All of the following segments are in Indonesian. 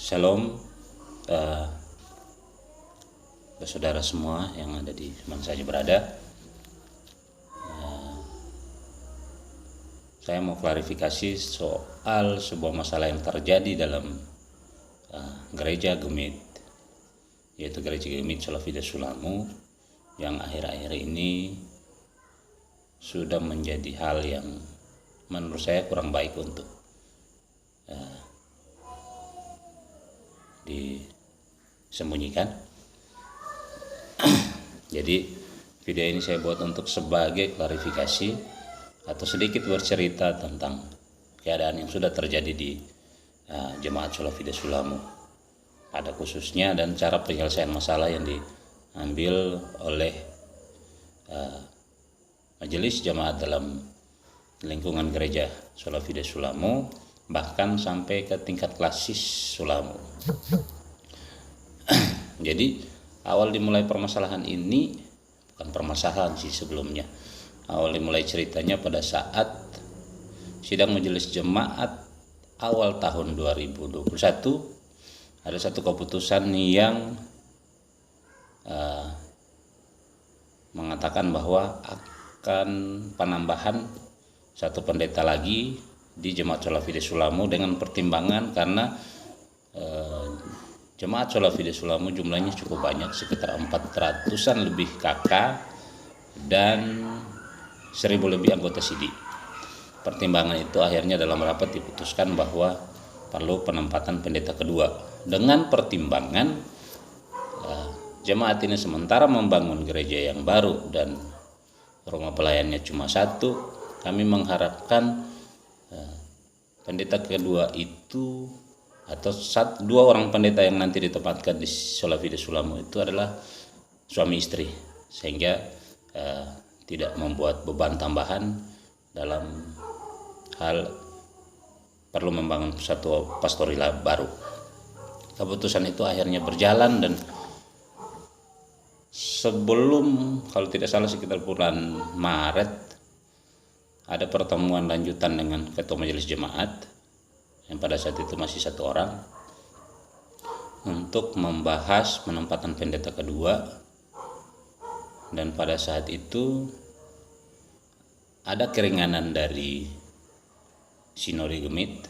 Shalom, eh, saudara semua yang ada di mana saja berada. Saya mau klarifikasi soal sebuah masalah yang terjadi dalam gereja Gemit, yaitu gereja Gemit Solafide Sulamu, yang akhir-akhir ini sudah menjadi hal yang menurut saya kurang baik untuk disembunyikan. Jadi video ini saya buat untuk sebagai klarifikasi atau sedikit bercerita tentang keadaan yang sudah terjadi di Jemaat Solafide Sulamu pada khususnya, dan cara penyelesaian masalah yang diambil oleh majelis jemaat dalam lingkungan gereja Solafide Sulamu, bahkan sampai ke tingkat klasis Sulamu. Jadi awal dimulai permasalahan ini, bukan permasalahan sih sebelumnya, awal dimulai ceritanya pada saat sidang majelis jemaat awal tahun 2021. Ada satu keputusan yang mengatakan bahwa akan penambahan satu pendeta lagi di Jemaat Solafide Sulamu dengan pertimbangan karena Jemaat Solafide Sulamu jumlahnya cukup banyak, sekitar 400-an lebih kakak dan 1000 lebih anggota SIDI. Pertimbangan itu akhirnya dalam rapat diputuskan bahwa perlu penempatan pendeta kedua dengan pertimbangan jemaat ini sementara membangun gereja yang baru dan rumah pelayannya cuma satu. Kami mengharapkan pendeta kedua itu atau dua orang pendeta yang nanti ditempatkan di Solafide Sulamu itu adalah suami istri, sehingga tidak membuat beban tambahan dalam hal perlu membangun satu pastorila baru. Keputusan itu akhirnya berjalan, dan sebelum, kalau tidak salah sekitar bulan Maret, ada pertemuan lanjutan dengan ketua majelis jemaat yang pada saat itu masih satu orang untuk membahas penempatan pendeta kedua. Dan pada saat itu ada keringanan dari Sinode Gemit.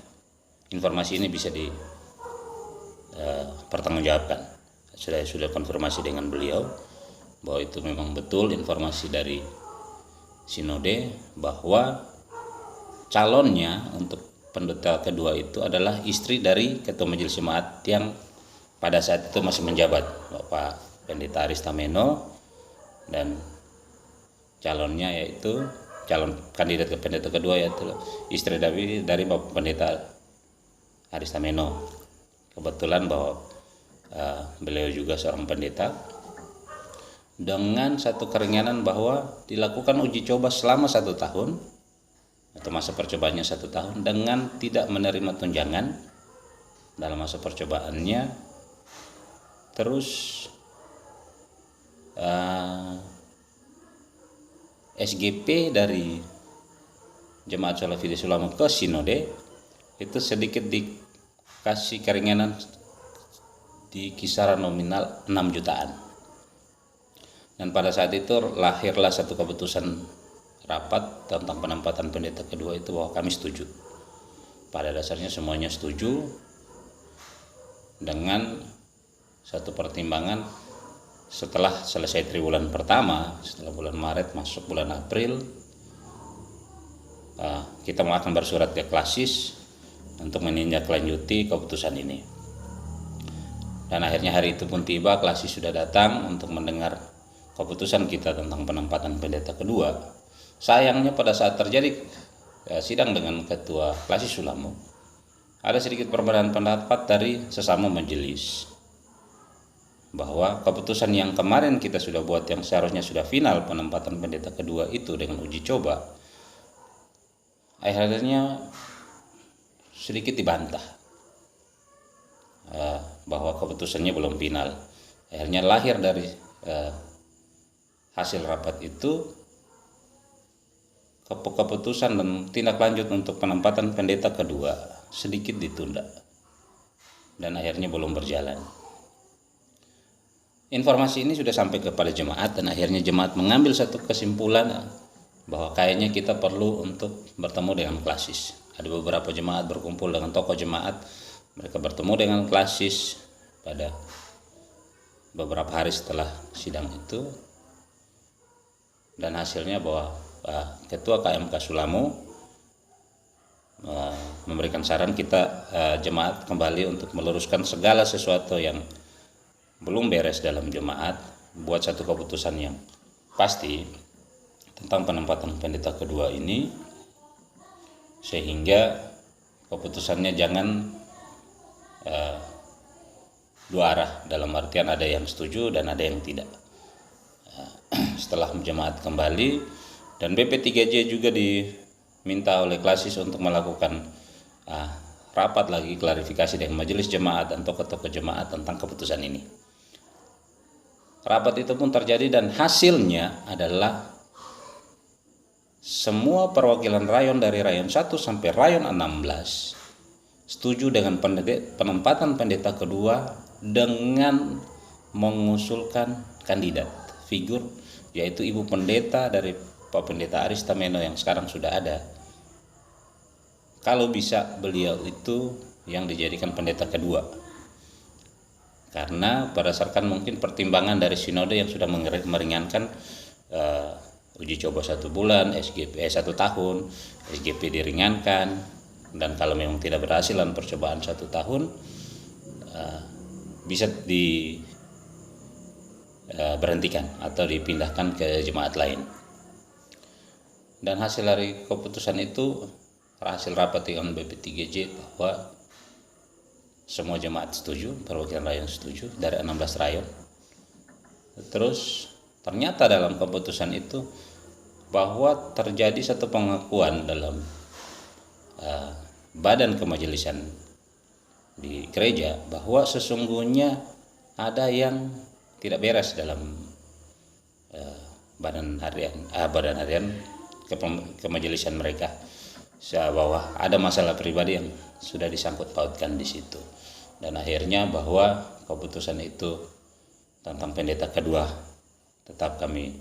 Informasi ini bisa dipertanggungjawabkan. Sudah konfirmasi dengan beliau bahwa itu memang betul informasi dari Sinode, bahwa calonnya untuk pendeta kedua itu adalah istri dari ketua majelis jemaat yang pada saat itu masih menjabat, Bapak Pendeta Aris Tameno, dan calonnya yaitu calon kandidat ke pendeta kedua yaitu istri dari Bapak Pendeta Aris Tameno. Kebetulan bahwa beliau juga seorang pendeta, dengan satu keringanan bahwa dilakukan uji coba selama 1 tahun atau masa percobaannya 1 tahun dengan tidak menerima tunjangan dalam masa percobaannya. Terus SGP dari Jemaat Solafide Sulamu ke Sinode itu sedikit dikasih keringanan di kisaran nominal 6 jutaan. Dan pada saat itu lahirlah satu keputusan rapat tentang penempatan pendeta kedua itu bahwa kami setuju. Pada dasarnya semuanya setuju dengan satu pertimbangan. Setelah selesai triwulan pertama, setelah bulan Maret masuk bulan April, kita akan bersurat ke klasis untuk menindaklanjuti keputusan ini. Dan akhirnya hari itu pun tiba, klasis sudah datang untuk mendengar keputusan kita tentang penempatan pendeta kedua. Sayangnya pada saat terjadi sidang dengan ketua klasis Sulamu, ada sedikit perbedaan pendapat dari sesama majelis, bahwa keputusan yang kemarin kita sudah buat yang seharusnya sudah final penempatan pendeta kedua itu dengan uji coba, akhirnya sedikit dibantah bahwa keputusannya belum final. Akhirnya lahir dari hasil rapat itu keputusan dan tindak lanjut untuk penempatan pendeta kedua sedikit ditunda. dan akhirnya belum berjalan. Informasi ini sudah sampai kepada jemaat dan akhirnya jemaat mengambil satu kesimpulan bahwa kayaknya kita perlu untuk bertemu dengan klasis. Ada beberapa jemaat berkumpul dengan tokoh jemaat, mereka bertemu dengan klasis pada beberapa hari setelah sidang itu, dan hasilnya bahwa Ketua KMK Sulamo memberikan saran kita jemaat kembali untuk meluruskan segala sesuatu yang belum beres dalam jemaat, buat satu keputusan yang pasti tentang penempatan pendeta kedua ini, sehingga keputusannya jangan dua arah, dalam artian ada yang setuju dan ada yang tidak. Setelah jemaat kembali dan BP3J juga diminta oleh klasis untuk melakukan rapat lagi klarifikasi dengan majelis jemaat dan tokoh-tokoh jemaat tentang keputusan ini. Rapat itu pun terjadi dan hasilnya adalah semua perwakilan rayon dari rayon 1 sampai rayon 16 setuju dengan penempatan pendeta kedua dengan mengusulkan kandidat figur, yaitu ibu pendeta dari Pak Pendeta Arista Meno yang sekarang sudah ada. Kalau bisa beliau itu yang dijadikan pendeta kedua, karena berdasarkan mungkin pertimbangan dari sinode yang sudah meringankan uji coba 1 bulan, SGP 1 tahun, SGP diringankan, dan kalau memang tidak berhasil dalam percobaan 1 tahun bisa berhentikan atau dipindahkan ke jemaat lain. Dan hasil dari keputusan itu, hasil rapat dengan BP3J, bahwa semua jemaat setuju, perwakilan rayon setuju dari 16 rayon. Terus ternyata dalam keputusan itu bahwa terjadi satu pengakuan dalam badan kemajelisan di gereja bahwa sesungguhnya ada yang tidak beres dalam badan harian kemajelisan mereka, bahwa ada masalah pribadi yang sudah disangkut pautkan di situ. Dan akhirnya bahwa keputusan itu tentang pendeta kedua tetap kami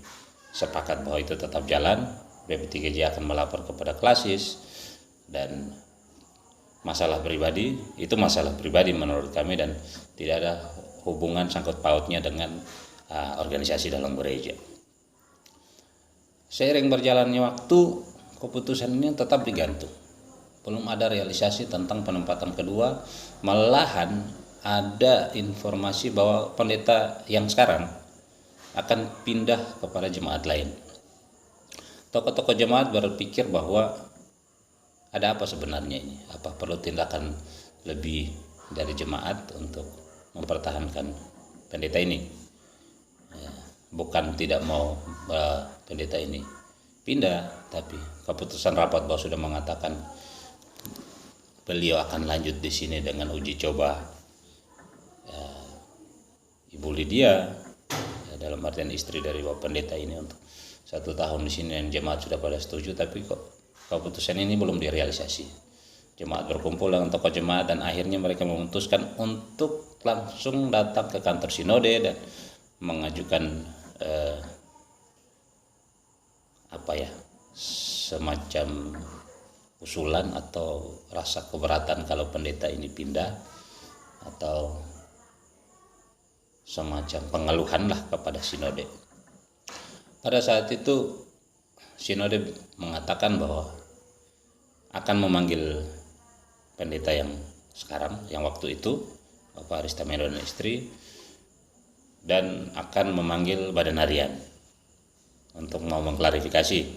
sepakat bahwa itu tetap jalan. BP3J akan melapor kepada klasis, dan masalah pribadi itu masalah pribadi menurut kami dan tidak ada hubungan sangkut pautnya dengan organisasi dalam gereja. Seiring berjalannya waktu, keputusan ini tetap digantung. Belum ada realisasi tentang penempatan kedua, malahan ada informasi bahwa pendeta yang sekarang akan pindah kepada jemaat lain. Tokoh-tokoh jemaat berpikir bahwa ada apa sebenarnya ini? Apa perlu tindakan lebih dari jemaat untuk mempertahankan pendeta ini? Bukan tidak mau pendeta ini pindah, tapi keputusan rapat bahwa sudah mengatakan beliau akan lanjut di sini dengan uji coba Ibu Lydia, dalam artian istri dari Bapak Pendeta ini, untuk 1 tahun di sini, dan jemaat sudah pada setuju, tapi kok keputusan ini belum direalisasi. Jemaat berkumpul dengan tokoh jemaat dan akhirnya mereka memutuskan untuk langsung datang ke kantor sinode dan mengajukan semacam usulan atau rasa keberatan kalau pendeta ini pindah, atau semacam pengeluhan lah kepada sinode. Pada saat itu sinode mengatakan bahwa akan memanggil pendeta yang sekarang, yang waktu itu Bapak Arista Meno dan istri, dan akan memanggil badan harian untuk mau mengklarifikasi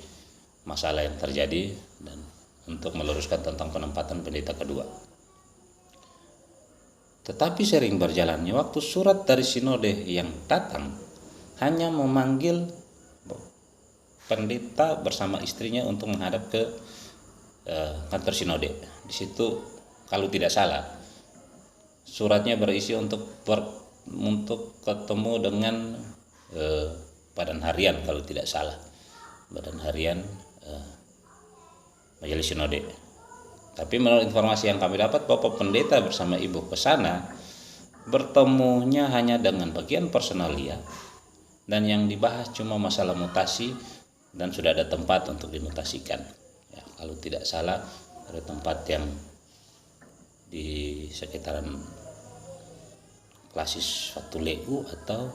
masalah yang terjadi dan untuk meluruskan tentang penempatan pendeta kedua. Tetapi sering berjalannya waktu, surat dari sinode yang datang hanya memanggil pendeta bersama istrinya untuk menghadap ke kantor sinode. Di situ kalau tidak salah suratnya berisi untuk ketemu dengan badan harian, kalau tidak salah badan harian majelis sinode. Tapi menurut informasi yang kami dapat, Bapak Pendeta bersama Ibu ke sana bertemunya hanya dengan bagian personalia, dan yang dibahas cuma masalah mutasi, dan sudah ada tempat untuk dimutasikan. Ya, kalau tidak salah ada tempat yang di sekitaran Klasis Fatuleu atau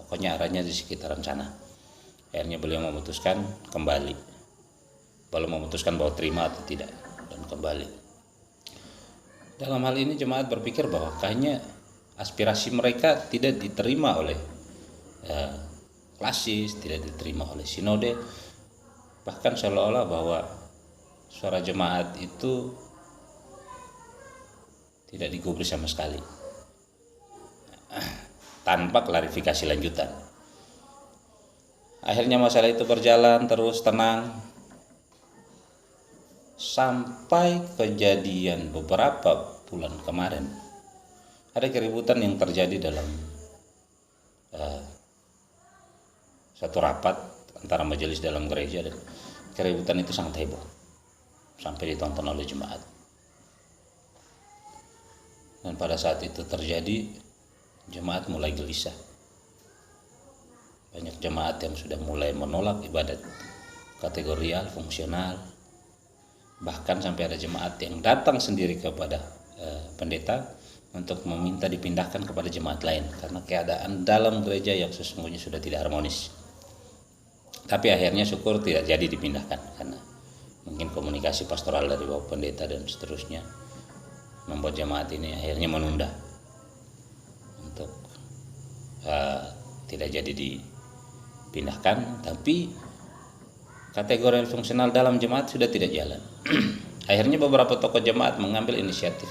pokoknya arahnya di sekitaran sana. Akhirnya beliau memutuskan kembali, belum memutuskan bahwa terima atau tidak, dan kembali. Dalam hal ini jemaat berpikir bahwa kayaknya aspirasi mereka tidak diterima oleh Klasis, tidak diterima oleh Sinode, bahkan seolah-olah bahwa suara jemaat itu tidak digubris sama sekali, tanpa klarifikasi lanjutan. Akhirnya masalah itu berjalan terus tenang sampai kejadian beberapa bulan kemarin. Ada keributan yang terjadi dalam satu rapat antara majelis dalam gereja, dan keributan itu sangat heboh sampai ditonton oleh jemaat. Dan pada saat itu terjadi, jemaat mulai gelisah. Banyak jemaat yang sudah mulai menolak ibadat kategorial, fungsional. Bahkan sampai ada jemaat yang datang sendiri kepada pendeta untuk meminta dipindahkan kepada jemaat lain karena keadaan dalam gereja yang sesungguhnya sudah tidak harmonis. Tapi akhirnya syukur tidak jadi dipindahkan karena mungkin komunikasi pastoral dari Bapak Pendeta dan seterusnya membuat jemaat ini akhirnya menunda untuk tidak jadi dipindahkan. Tapi kategori fungsional dalam jemaat sudah tidak jalan. Akhirnya beberapa tokoh jemaat mengambil inisiatif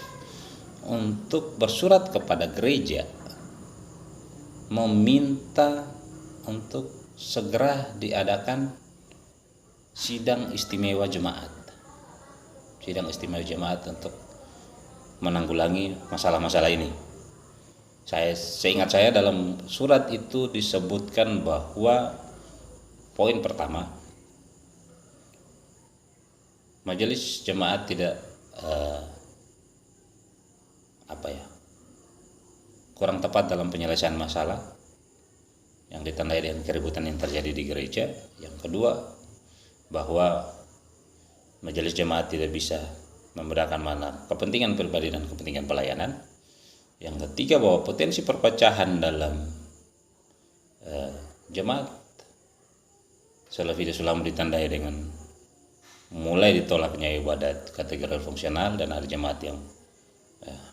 untuk bersurat kepada gereja meminta untuk segera diadakan sidang istimewa jemaat. Sidang istimewa jemaat untuk menanggulangi masalah-masalah ini. Seingat saya dalam surat itu disebutkan bahwa poin pertama, majelis jemaat tidak kurang tepat dalam penyelesaian masalah yang ditandai dengan keributan yang terjadi di gereja. Yang kedua, bahwa majelis jemaat tidak bisa membedakan mana kepentingan pribadi dan kepentingan pelayanan. Yang ketiga, bahwa potensi perpecahan dalam jemaat Salafiyah Sulam ditandai dengan mulai ditolaknya ibadat kategori fungsional, dan ada jemaat yang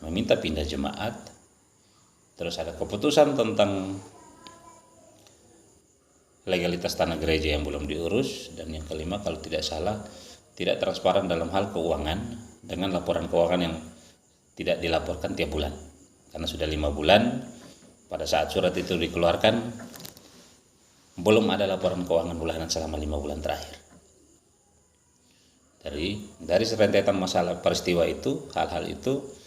meminta pindah jemaat. Terus ada keputusan tentang legalitas tanah gereja yang belum diurus. Dan yang kelima, kalau tidak salah, tidak transparan dalam hal keuangan dengan laporan keuangan yang tidak dilaporkan tiap bulan. Karena sudah 5 bulan pada saat surat itu dikeluarkan, belum ada laporan keuangan bulanan selama 5 bulan terakhir. Dari serentetan masalah peristiwa itu, hal-hal itu,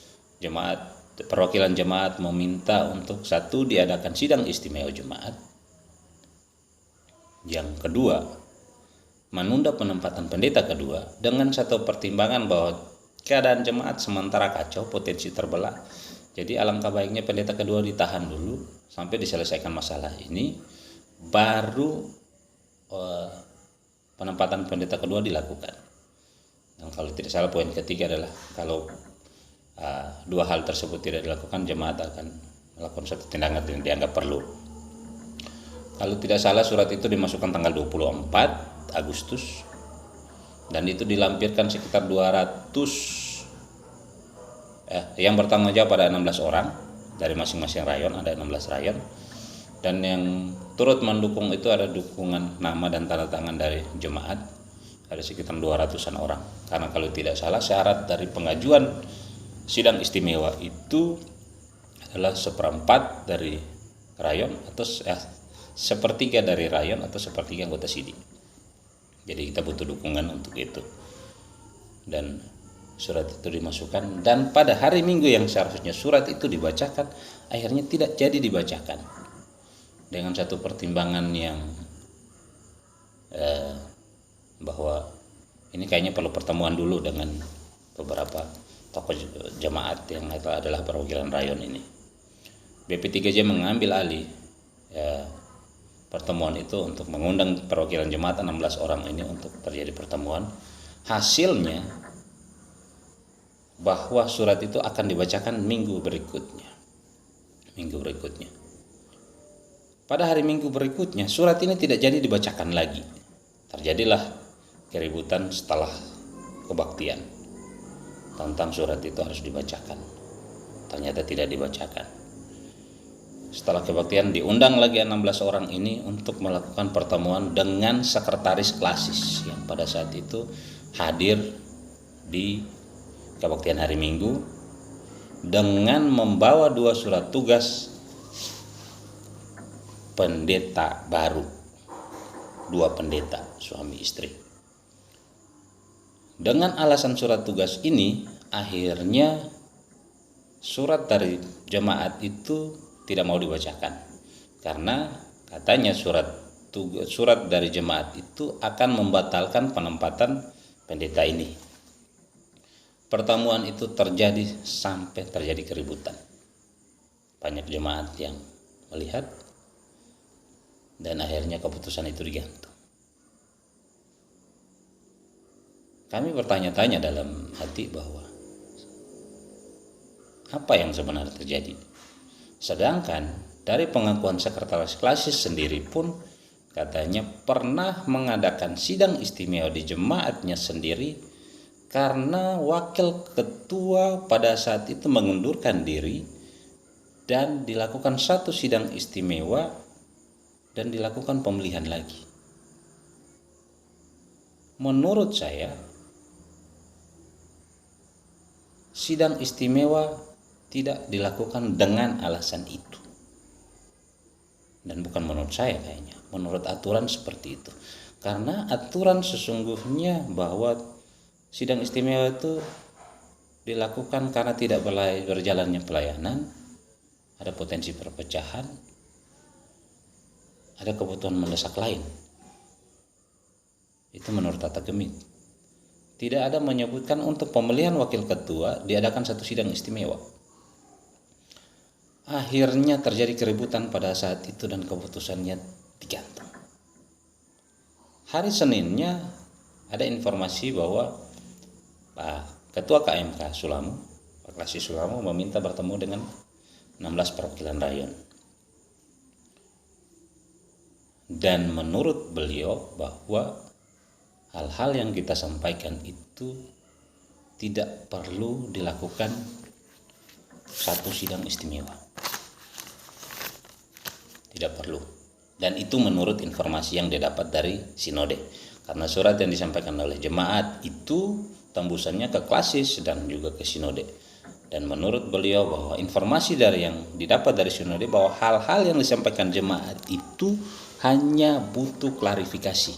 perwakilan jemaat meminta untuk satu, diadakan sidang istimewa jemaat. Yang kedua, menunda penempatan pendeta kedua dengan satu pertimbangan bahwa keadaan jemaat sementara kacau, potensi terbelah. Jadi alangkah baiknya pendeta kedua ditahan dulu sampai diselesaikan masalah ini, baru penempatan pendeta kedua dilakukan. Dan kalau tidak salah poin ketiga adalah kalau dua hal tersebut tidak dilakukan, jemaat akan melakukan suatu tindakan yang dianggap perlu. Kalau tidak salah surat itu dimasukkan tanggal 24 Agustus dan itu dilampirkan sekitar 200 yang bertanggung jawab pada 16 orang dari masing-masing rayon, ada 16 rayon, dan yang turut mendukung itu ada dukungan nama dan tanda tangan dari jemaat ada sekitar 200-an orang. Karena kalau tidak salah syarat dari pengajuan sidang istimewa itu adalah 1/4 dari rayon atau sepertiga dari rayon atau sepertiga anggota SIDI. Jadi kita butuh dukungan untuk itu. Dan surat itu dimasukkan, dan pada hari Minggu yang seharusnya surat itu dibacakan, akhirnya tidak jadi dibacakan dengan satu pertimbangan yang bahwa ini kayaknya perlu pertemuan dulu dengan beberapa tokoh jemaat yang adalah perwakilan rayon ini. BP3J mengambil alih pertemuan itu untuk mengundang perwakilan jemaat 16 orang ini untuk terjadi pertemuan. Hasilnya bahwa surat itu akan dibacakan minggu berikutnya. Pada hari minggu berikutnya surat ini tidak jadi dibacakan lagi. Terjadilah keributan setelah kebaktian tentang surat itu harus dibacakan. Ternyata tidak dibacakan. Setelah kebaktian diundang lagi 16 orang ini untuk melakukan pertemuan dengan sekretaris klasis yang pada saat itu hadir di kebaktian hari Minggu dengan membawa 2 surat tugas pendeta baru, 2 pendeta suami istri. Dengan alasan surat tugas ini, akhirnya surat dari jemaat itu tidak mau dibacakan karena katanya surat dari jemaat itu akan membatalkan penempatan pendeta ini. Pertemuan itu terjadi sampai terjadi keributan. Banyak jemaat yang melihat dan akhirnya keputusan itu digantung. Kami bertanya-tanya dalam hati bahwa apa yang sebenarnya terjadi. Sedangkan dari pengakuan sekretaris klasis sendiri pun katanya pernah mengadakan sidang istimewa di jemaatnya sendiri karena wakil ketua pada saat itu mengundurkan diri dan dilakukan satu sidang istimewa dan dilakukan pemilihan lagi. Menurut saya, sidang istimewa tidak dilakukan dengan alasan itu. Dan bukan menurut saya kayaknya, menurut aturan seperti itu. Karena aturan sesungguhnya bahwa sidang istimewa itu dilakukan karena tidak berjalannya pelayanan, ada potensi perpecahan, ada kebutuhan mendesak lain. Itu menurut tata gemit. Tidak ada menyebutkan untuk pemilihan wakil ketua diadakan satu sidang istimewa. Akhirnya terjadi keributan pada saat itu dan keputusannya digantung. Hari Seninnya ada informasi bahwa Ketua KMK Sulamu, Pak Lasi Sulamu meminta bertemu dengan 16 perwakilan rayon. Dan menurut beliau bahwa hal-hal yang kita sampaikan itu tidak perlu dilakukan satu sidang istimewa. Tidak perlu. Dan itu menurut informasi yang didapat dari sinode. Karena surat yang disampaikan oleh jemaat itu tembusannya ke klasis dan juga ke sinode. Dan menurut beliau bahwa informasi dari yang didapat dari sinode bahwa hal-hal yang disampaikan jemaat itu hanya butuh klarifikasi.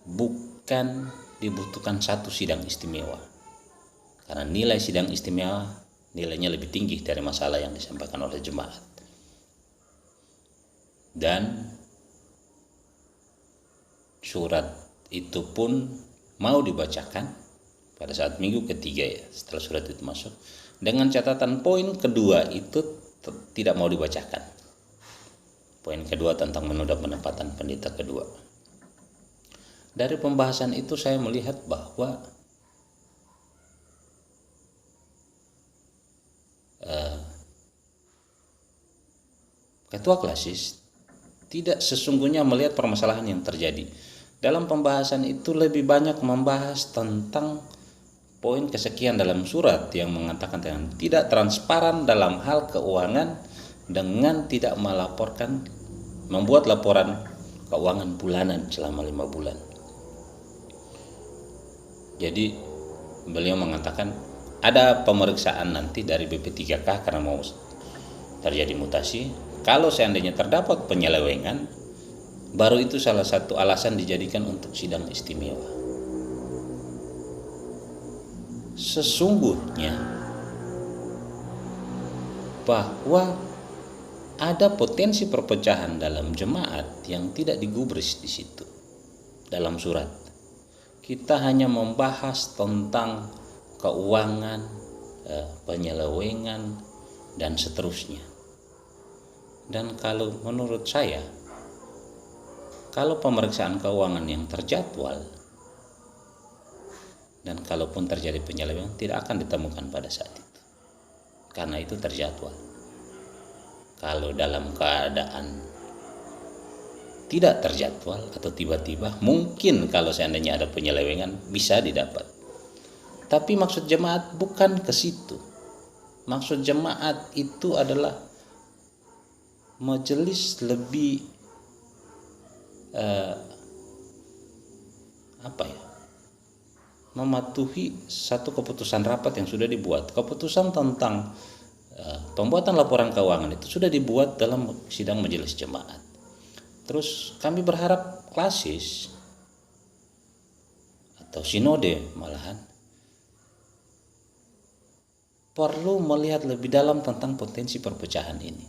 Bukan dibutuhkan satu sidang istimewa. Karena nilai sidang istimewa nilainya lebih tinggi dari masalah yang disampaikan oleh jemaat. Dan surat itu pun mau dibacakan pada saat minggu ketiga ya, setelah surat itu masuk, dengan catatan poin kedua itu tidak mau dibacakan. Poin kedua tentang menunda penempatan pendeta kedua. Dari pembahasan itu saya melihat bahwa ketua klasis tidak sesungguhnya melihat permasalahan yang terjadi. Dalam pembahasan itu lebih banyak membahas tentang poin kesekian dalam surat yang mengatakan tidak transparan dalam hal keuangan dengan tidak melaporkan, membuat laporan keuangan bulanan selama 5 bulan. Jadi beliau mengatakan ada pemeriksaan nanti dari BP3K karena mau terjadi mutasi. Kalau seandainya terdapat penyelewengan, baru itu salah satu alasan dijadikan untuk sidang istimewa. Sesungguhnya bahwa ada potensi perpecahan dalam jemaat yang tidak digubris di situ dalam surat. Kita hanya membahas tentang keuangan, penyelewengan, dan seterusnya. Dan kalau menurut saya, kalau pemeriksaan keuangan yang terjadwal dan kalaupun terjadi penyelewengan tidak akan ditemukan pada saat itu, karena itu terjadwal. Kalau dalam keadaan tidak terjadwal atau tiba-tiba, mungkin kalau seandainya ada penyelewengan bisa didapat. Tapi maksud jemaat bukan ke situ. Maksud jemaat itu adalah majelis lebih mematuhi satu keputusan rapat yang sudah dibuat. Keputusan tentang pembuatan laporan keuangan itu sudah dibuat dalam sidang majelis jemaat. Terus kami berharap klasis atau sinode malahan perlu melihat lebih dalam tentang potensi perpecahan ini.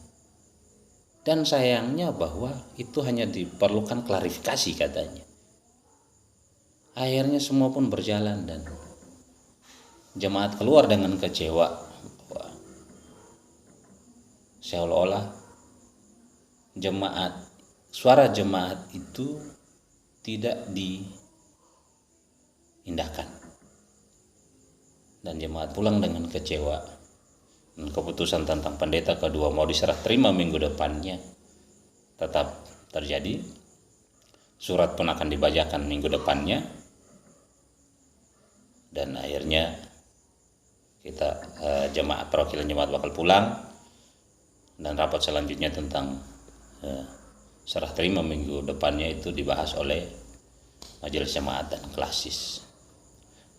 Dan sayangnya bahwa itu hanya diperlukan klarifikasi katanya. Akhirnya semua pun berjalan dan jemaat keluar dengan kecewa. Seolah-olah suara jemaat itu tidak diindahkan. Dan jemaat pulang dengan kecewa. Dan keputusan tentang pendeta kedua mau diserah terima minggu depannya tetap terjadi. Surat pun akan dibacakan minggu depannya. Dan akhirnya kita jemaat perwakilan jemaat bakal pulang. Dan rapat selanjutnya tentang serah terima minggu depannya itu dibahas oleh majelis jemaat dan klasis.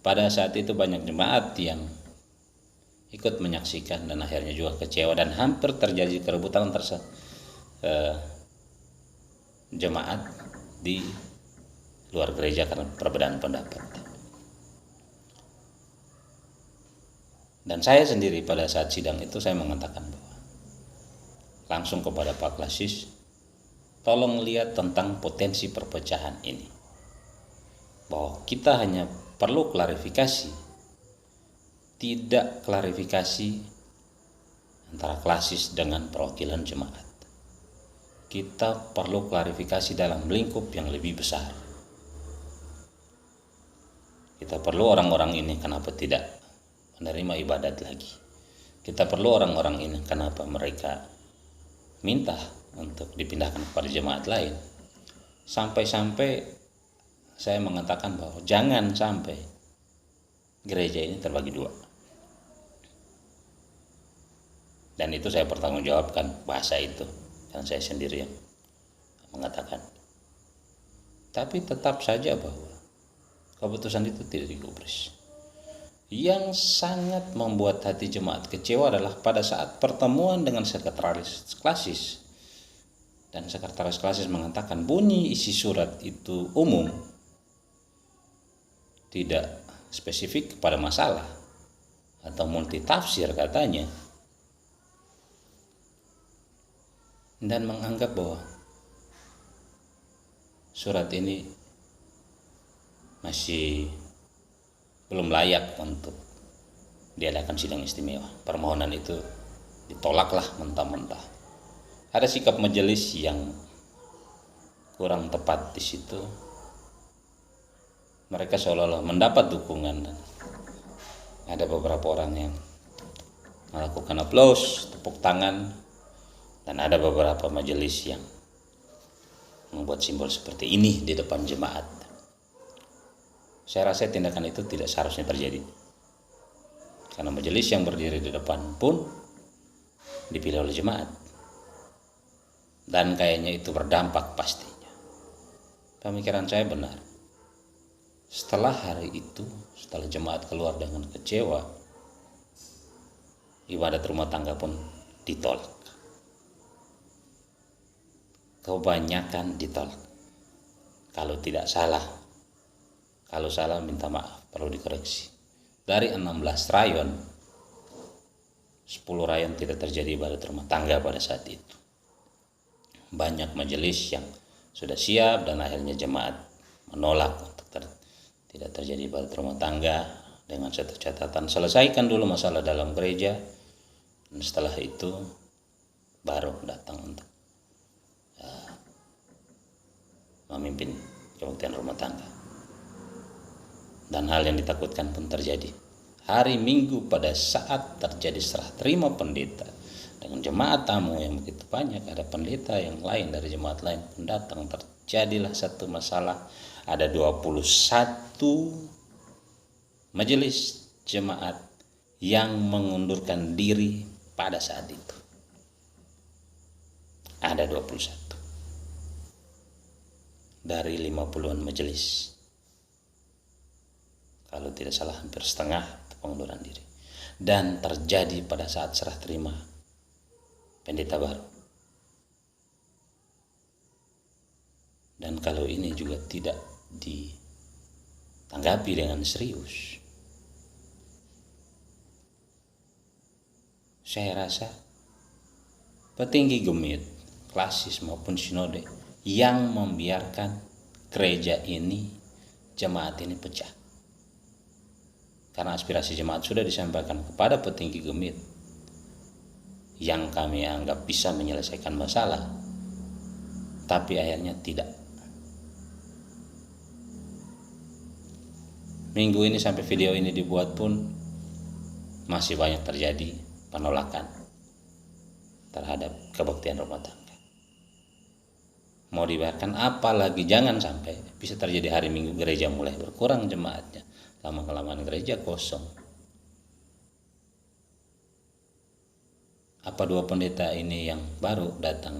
Pada saat itu banyak jemaat yang ikut menyaksikan dan akhirnya juga kecewa dan hampir terjadi kerebutan antar jemaat di luar gereja karena perbedaan pendapat. Dan saya sendiri pada saat sidang itu saya mengatakan bahwa langsung kepada Pak Klasis, tolong lihat tentang potensi perpecahan ini. Bahwa kita hanya perlu klarifikasi, tidak klarifikasi antara klasis dengan perwakilan jemaat. Kita perlu klarifikasi dalam lingkup yang lebih besar. Kita perlu orang-orang ini kenapa tidak menerima ibadat lagi. Kita perlu orang-orang ini kenapa mereka minta untuk dipindahkan kepada jemaat lain. Sampai-sampai saya mengatakan bahwa jangan sampai gereja ini terbagi dua. Dan itu saya pertanggungjawabkan bahasa itu, dan saya sendiri yang mengatakan. Tapi tetap saja bahwa keputusan itu tidak digubris. Yang sangat membuat hati jemaat kecewa adalah pada saat pertemuan dengan sekretaris klasis. Dan sekretaris klasis mengatakan bunyi isi surat itu umum, tidak spesifik kepada masalah atau multitafsir katanya. Dan menganggap bahwa surat ini masih belum layak untuk diadakan sidang istimewa. Permohonan itu ditolaklah mentah-mentah. Ada sikap majelis yang kurang tepat di situ. Mereka seolah-olah mendapat dukungan dan ada beberapa orang yang melakukan aplaus, tepuk tangan, dan ada beberapa majelis yang membuat simbol seperti ini di depan jemaat. Saya rasa tindakan itu tidak seharusnya terjadi. Karena majelis yang berdiri di depan pun dipilih oleh jemaat. Dan kayaknya itu berdampak pastinya. Pemikiran saya benar. Setelah hari itu, setelah jemaat keluar dengan kecewa, ibadat rumah tangga pun ditolak. Kebanyakan ditolak. Kalau tidak salah, kalau salah minta maaf, perlu dikoreksi. Dari 16 rayon, 10 rayon tidak terjadi ibadat rumah tangga pada saat itu. Banyak majelis yang sudah siap dan akhirnya jemaat menolak untuk tidak terjadi ibadat rumah tangga dengan satu catatan, selesaikan dulu masalah dalam gereja, dan setelah itu baru datang untuk memimpin kebaktian rumah tangga. Dan hal yang ditakutkan pun terjadi. Hari Minggu pada saat terjadi serah terima pendeta dengan jemaat tamu yang begitu banyak, ada pendeta yang lain dari jemaat lain pun datang, terjadilah satu masalah. Ada 21 majelis jemaat yang mengundurkan diri pada saat itu. Ada 21 dari 50-an majelis. Kalau tidak salah hampir setengah pengunduran diri. Dan terjadi pada saat serah terima pendeta baru. Dan kalau ini juga tidak ditanggapi dengan serius, saya rasa petinggi gemit, klasis maupun sinode yang membiarkan gereja ini, jemaat ini pecah. Karena aspirasi jemaat sudah disampaikan kepada petinggi gemit yang kami anggap bisa menyelesaikan masalah, tapi akhirnya tidak. Minggu ini sampai video ini dibuat pun masih banyak terjadi penolakan terhadap kebaktian rumah tangga. Mau dibiarkan, apalagi jangan sampai bisa terjadi hari Minggu gereja mulai berkurang jemaatnya, lama-kelamaan gereja kosong. Apa 2 pendeta ini yang baru datang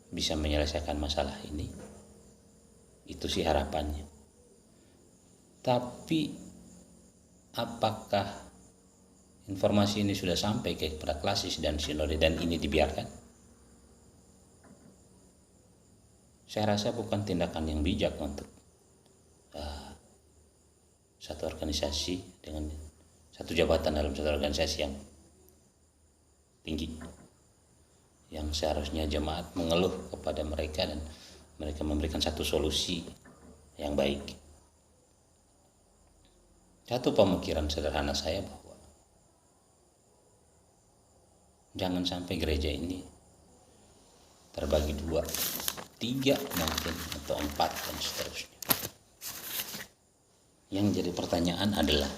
bisa menyelesaikan masalah ini? Itu sih harapannya. Tapi apakah informasi ini sudah sampai kepada klasis dan sinode dan ini dibiarkan? Saya rasa bukan tindakan yang bijak untuk satu organisasi dengan satu jabatan dalam satu organisasi yang tinggi, yang seharusnya jemaat mengeluh kepada mereka dan mereka memberikan satu solusi yang baik. Satu pemikiran sederhana saya bahwa jangan sampai gereja ini terbagi 2, 3 mungkin, atau 4 dan seterusnya. Yang jadi pertanyaan adalah,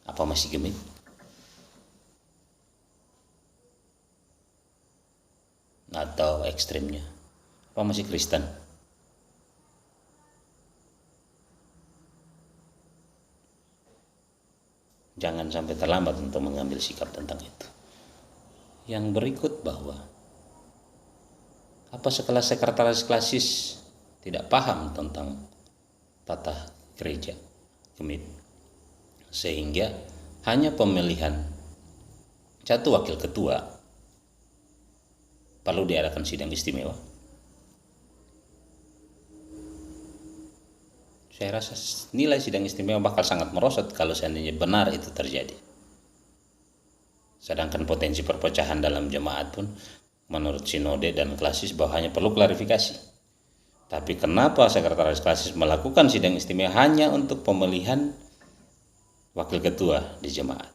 apa masih gemit? Atau ekstrimnya, apa masih Kristen? Jangan sampai terlambat untuk mengambil sikap tentang itu. Yang berikut bahwa apa sekelas sekretaris klasis tidak paham tentang tata gereja gemit, sehingga hanya pemilihan satu wakil ketua perlu diadakan sidang istimewa? Saya rasa nilai sidang istimewa bakal sangat merosot kalau seandainya benar itu terjadi. Sedangkan potensi perpecahan dalam jemaat pun menurut sinode dan klasis bahwa hanya perlu klarifikasi. Tapi kenapa sekretaris klasis melakukan sidang istimewa hanya untuk pemilihan wakil ketua di jemaat?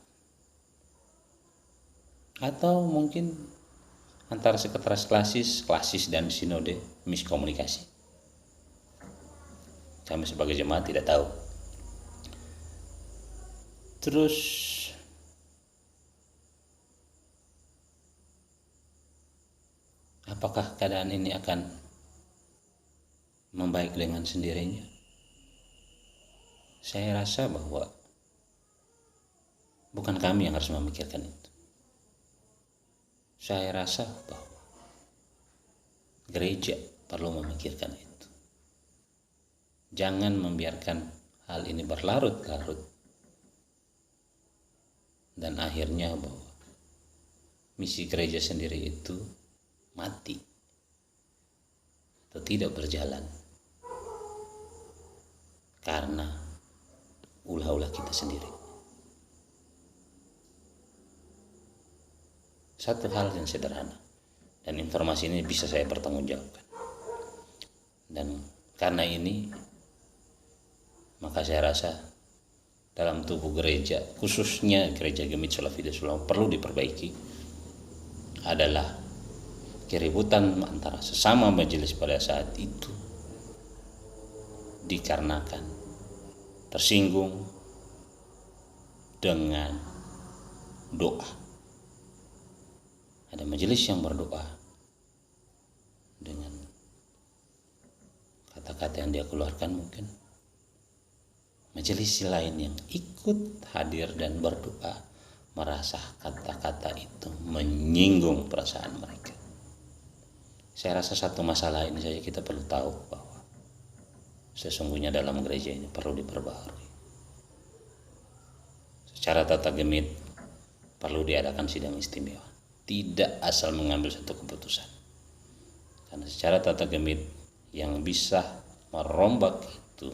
Atau mungkin antara sekretaris klasis dan sinode miskomunikasi. Kami sebagai jemaat tidak tahu. Terus apakah keadaan ini akan membaik dengan sendirinya? Saya rasa bahwa bukan kami yang harus memikirkan itu. Saya rasa bahwa gereja perlu memikirkan itu. Jangan membiarkan hal ini berlarut-larut dan akhirnya bahwa misi gereja sendiri itu mati atau tidak berjalan karena ulah-ulah kita sendiri. Satu hal yang sederhana, dan informasi ini bisa saya pertanggungjawabkan, dan karena ini maka saya rasa dalam tubuh gereja, khususnya gereja Gemit Salafiyah Sulam, perlu diperbaiki adalah keributan antara sesama majelis pada saat itu dikarenakan tersinggung dengan doa. Ada majelis yang berdoa dengan kata-kata yang dia keluarkan, mungkin majelis lain yang ikut hadir dan berdoa merasa kata-kata itu menyinggung perasaan mereka. Saya rasa satu masalah ini saja kita perlu tahu bahwa sesungguhnya dalam gereja ini perlu diperbaharui. Secara tata gemit perlu diadakan sidang istimewa, tidak asal mengambil satu keputusan. Karena secara tata gemit yang bisa merombak itu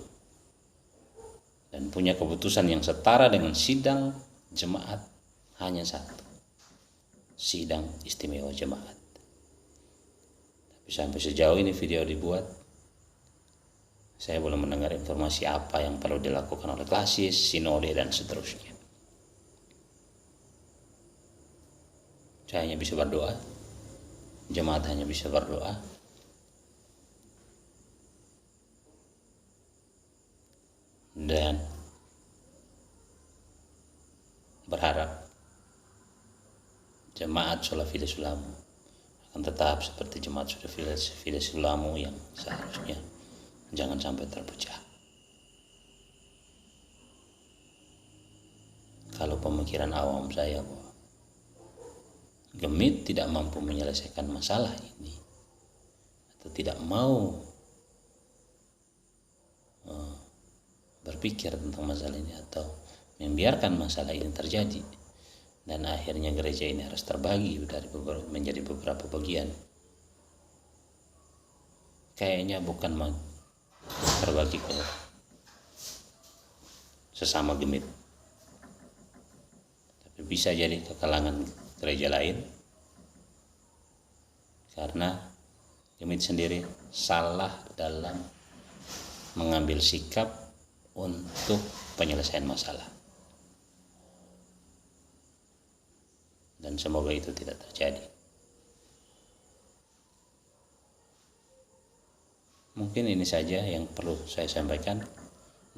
dan punya keputusan yang setara dengan sidang jemaat hanya satu, sidang istimewa jemaat. Tapi sampai sejauh ini video dibuat, saya belum mendengar informasi apa yang perlu dilakukan oleh klasis, sinode, dan seterusnya. Saya hanya bisa berdoa, jemaat hanya bisa berdoa, dan berharap jemaat Salafiyah Sulam akan tetap seperti jemaat Salafiyah Sulam yang seharusnya, jangan sampai terpecah. Kalau pemikiran awam saya bahwa Gemit tidak mampu menyelesaikan masalah ini atau tidak mau berpikir tentang masalah ini atau membiarkan masalah ini terjadi dan akhirnya gereja ini harus terbagi menjadi beberapa bagian, kayaknya bukan terbagi ke sesama Gemit, tapi bisa jadi ke kalangan gereja lain, karena Gemit sendiri salah dalam mengambil sikap untuk penyelesaian masalah, dan semoga itu tidak terjadi. Mungkin ini saja yang perlu saya sampaikan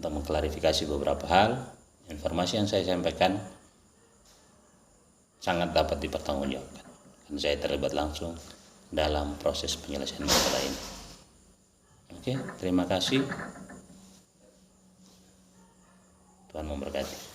untuk mengklarifikasi beberapa hal. Informasi yang saya sampaikan sangat dapat dipertanggungjawabkan karena saya terlibat langsung dalam proses penyelesaian masalah ini. Oke, terima kasih. Tuhan memberkati.